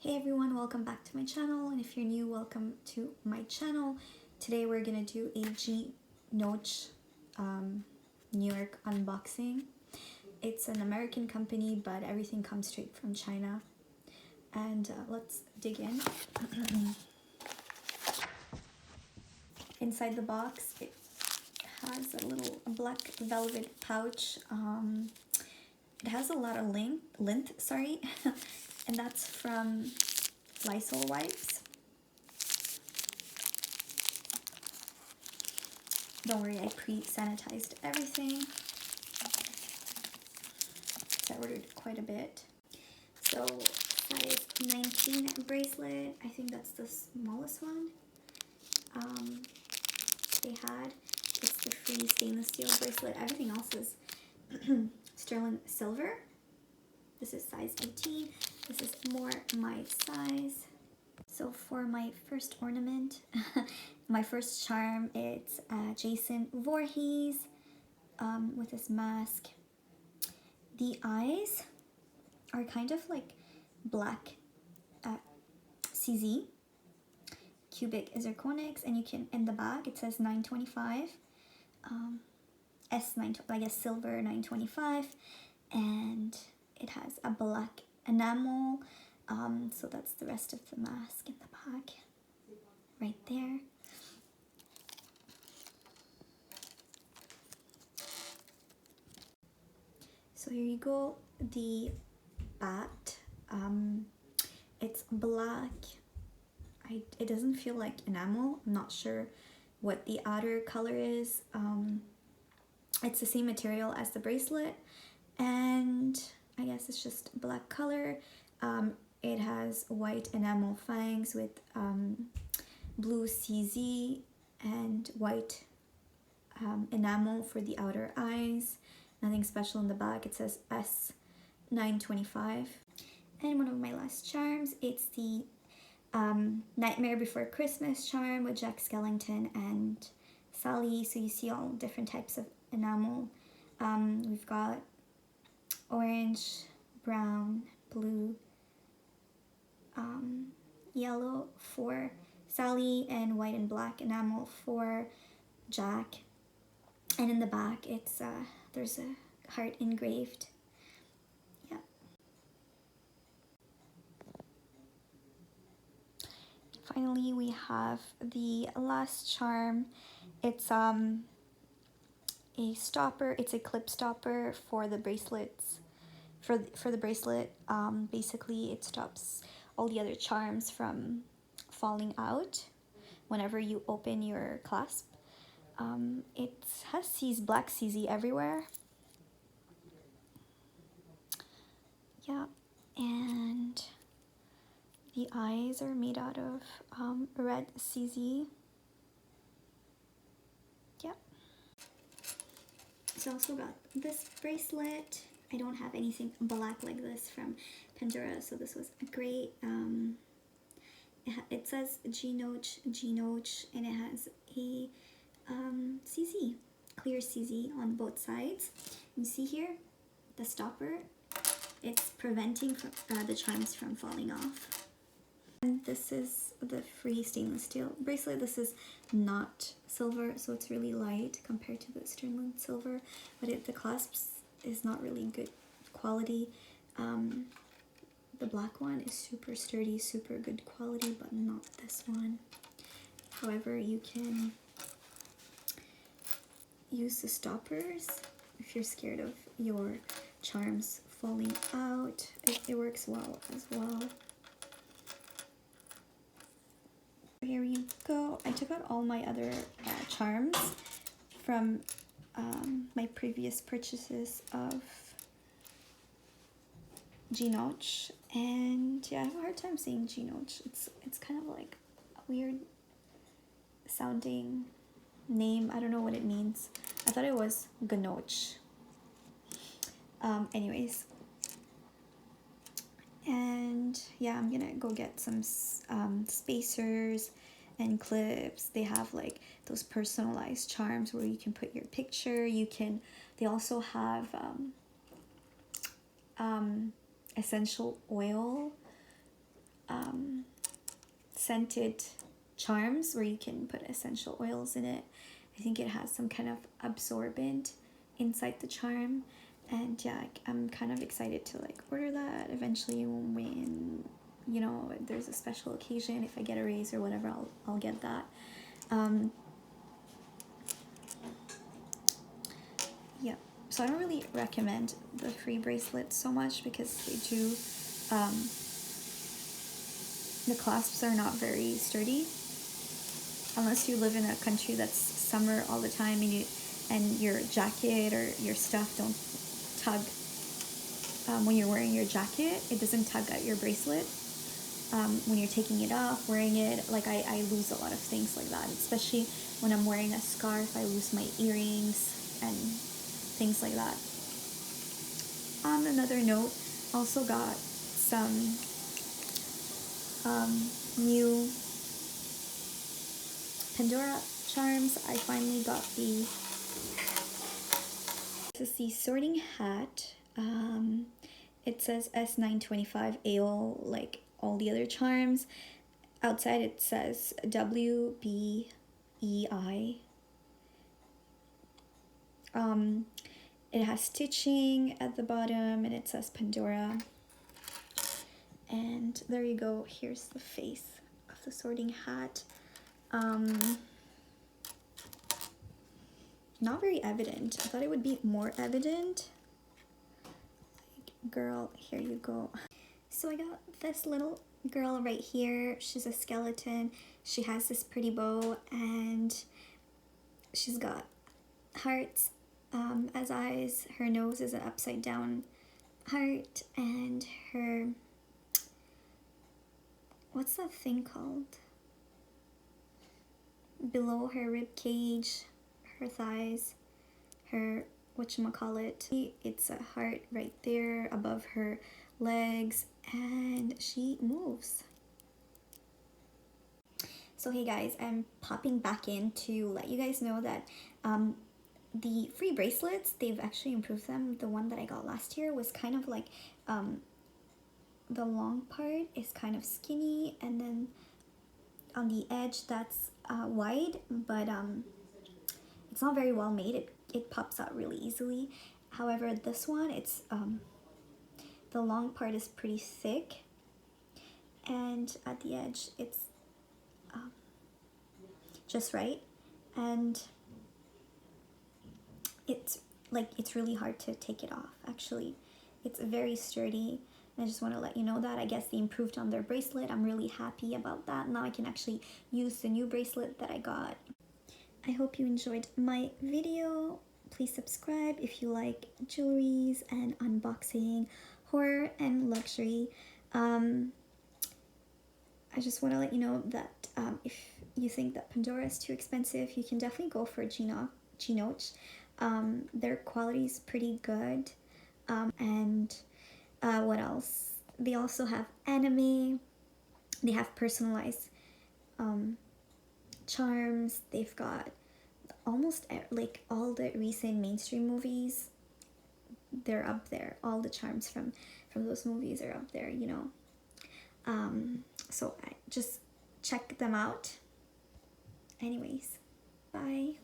Hey everyone, welcome back to my channel, and if you're new, welcome to my channel. Today we're gonna do a Gnoce New York unboxing. It's an American company, but everything comes straight from China. And let's dig in. Inside the box, it has a little black velvet pouch. It has a lot of lint, and that's from Lysol wipes. Don't worry, I pre-sanitized everything. I ordered quite a bit. So size 19 bracelet, I think that's the smallest one they had. It's the free stainless steel bracelet. Everything else is sterling silver. This is size 18. This is more my size. So for my first ornament, my first charm, it's Jason Voorhees with this mask. The eyes are kind of like black CZ, cubic zirconics, and you can, in the back it says 925, S9, I guess silver 925, and it has a black enamel. So that's the rest of the mask in the back, right there. So here you go, the bat. It's black. It doesn't feel like enamel. I'm not sure what the outer color is. It's the same material as the bracelet, and I guess it's just black color. It has white enamel fangs with blue CZ and white enamel for the outer eyes. Nothing special in the back. It says S925. And one of my last charms, it's the Nightmare Before Christmas charm with Jack Skellington and Sally. So you see all different types of enamel. We've got orange, brown, blue, yellow for Sally, and white and black enamel for Jack. And in the back, it's there's a heart engraved. Yeah. Finally, we have the last charm. It's a stopper. It's a clip stopper for the bracelets. For the bracelet, basically it stops all the other charms from falling out whenever you open your clasp. It has black CZ everywhere. Yeah, and the eyes are made out of red CZ. Yeah. So I also got this bracelet. I don't have anything black like this from Pandora, so this was great. It says Gnoce, and it has a CZ, clear CZ on both sides. You see here, the stopper, it's preventing the charms from falling off. And this is the free stainless steel bracelet. This is not silver, so it's really light compared to the sterling silver, but the clasps is not really good quality. The black one is super sturdy, super good quality, but not this one. However, you can use the stoppers if you're scared of your charms falling out. It works well as well. Here you go. I took out all my other charms from my previous purchases of Gnoce, and yeah, I have a hard time saying Gnoce. It's kind of like a weird sounding name. I don't know what it means. I thought it was Gnoce. Anyways, and yeah, I'm gonna go get some spacers and clips. They have like those personalized charms where you can put your picture. They also have essential oil scented charms where you can put essential oils in it. I think it has some kind of absorbent inside the charm, and yeah, I'm kind of excited to like order that eventually when, you know, there's a special occasion. If I get a raise or whatever, I'll get that. Yeah, so I don't really recommend the free bracelets so much because they do, the clasps are not very sturdy unless you live in a country that's summer all the time and your jacket or your stuff don't tug. When you're wearing your jacket, it doesn't tug at your bracelet. When you're taking it off, wearing it, like I lose a lot of things like that, especially when I'm wearing a scarf. I lose my earrings and things like that. On another note, also got some new Pandora charms. I finally got this is the sorting hat. It says S925 AO like all the other charms. Outside it says WBEI. It has stitching at the bottom and it says Pandora. And there you go. Here's the face of the sorting hat. Not very evident. I thought it would be more evident. Like, girl, here you go. So I got this little girl right here. She's a skeleton. She has this pretty bow and she's got hearts as eyes. Her nose is an upside down heart, and her, what's that thing called? Below her rib cage, her thighs, her whatchamacallit, it's a heart right there above her legs, and she moves. So hey guys, I'm popping back in to let you guys know that the free bracelets, they've actually improved them. The one that I got last year was kind of like the long part is kind of skinny, and then on the edge that's wide, but it's not very well made. It pops out really easily. However, this one, it's the long part is pretty thick, and at the edge it's just right, and it's like it's really hard to take it off. Actually, it's very sturdy. I just want to let you know that. I guess they improved on their bracelet. I'm really happy about that. Now I can actually use the new bracelet that I got. I hope you enjoyed my video. Please subscribe if you like jewelries and unboxing, horror and luxury. I just want to let you know that if you think that Pandora is too expensive, you can definitely go for Gnoce. Their quality is pretty good. And what else? They also have anime. They have personalized charms. They've got almost like all the recent mainstream movies. They're up there. All the charms from those movies are up there, you know. So I just check them out. Anyways, bye.